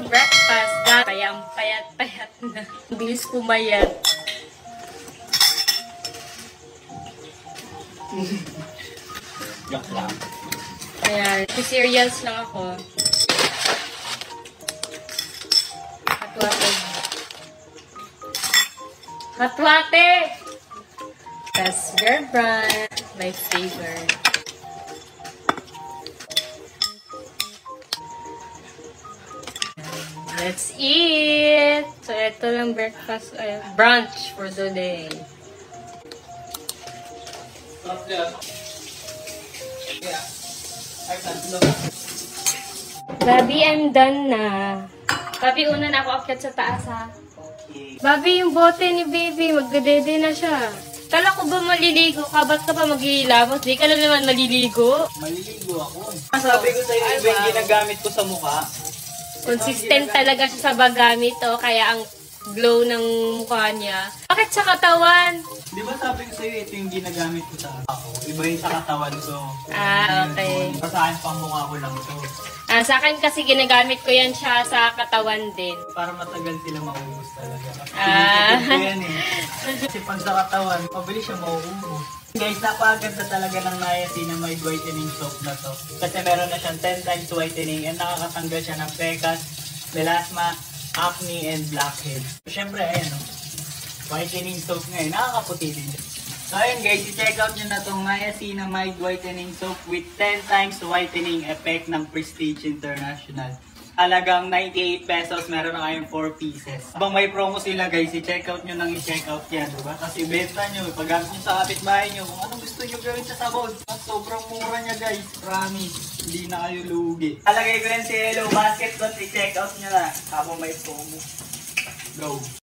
breakfast. Kaya ang payat-payat na. Bilis pumayat. Joke lang. Ayan, cereals lang ako. Hatwate. Hatwate! That's Bear Brand, my favorite. Let's eat! So, ito lang breakfast, brunch for today. Bobby, I'm done na. Bobby, una na ako akyat sa taas, ha? Bobby, yung bote ni baby, magdadede na siya. Kala ko ba maliligo ka? Ba't ka pa maghihilamos? Di ka na naman maliligo. Maliligo ako. Sabi ko sa'yo, iba yung ginagamit ko sa mukha. Consistent talaga siya sa paggamit, oh, kaya ang glow ng mukha niya. Bakit sa katawan? Di ba sabi ko sa'yo, ito yung ginagamit ko sa ako. Iba yung sa katawan, so... Okay. Pasahan pang mukha ko lang to. Sa akin kasi ginagamit ko yan siya sa katawan din. Para matagal sila maubos talaga. Pinitipid ko yan eh. Kasi pag sa katawan, mabilis siya mauubos. Guys, napakaganda talaga ng niacinamide whitening soap na to. Kasi meron na siyang 10 times whitening and nakakatanggal siya ng pekas, melasma, acne, and blackheads. Siyempre, ayan o. Whitening soap ngayon, nakakaputi din. So ayun guys, i-check out nyo na itong niacinamide whitening soap with 10 times whitening effect ng Prestige International. Halagang 98 pesos, meron na kayong 4 pieces. Habang may promo sila guys, i-check out nyo nang i-check out yan, diba? Kasi benta nyo, pag-gamit nyo sa kapitbahay nyo, kung anong gusto nyo gawin sa sabon. At sobrang mura niya guys, promise, hindi na kayo lugi. Alagay ko yan si Hello Basket, but i-check out nyo na habang may promo. Go!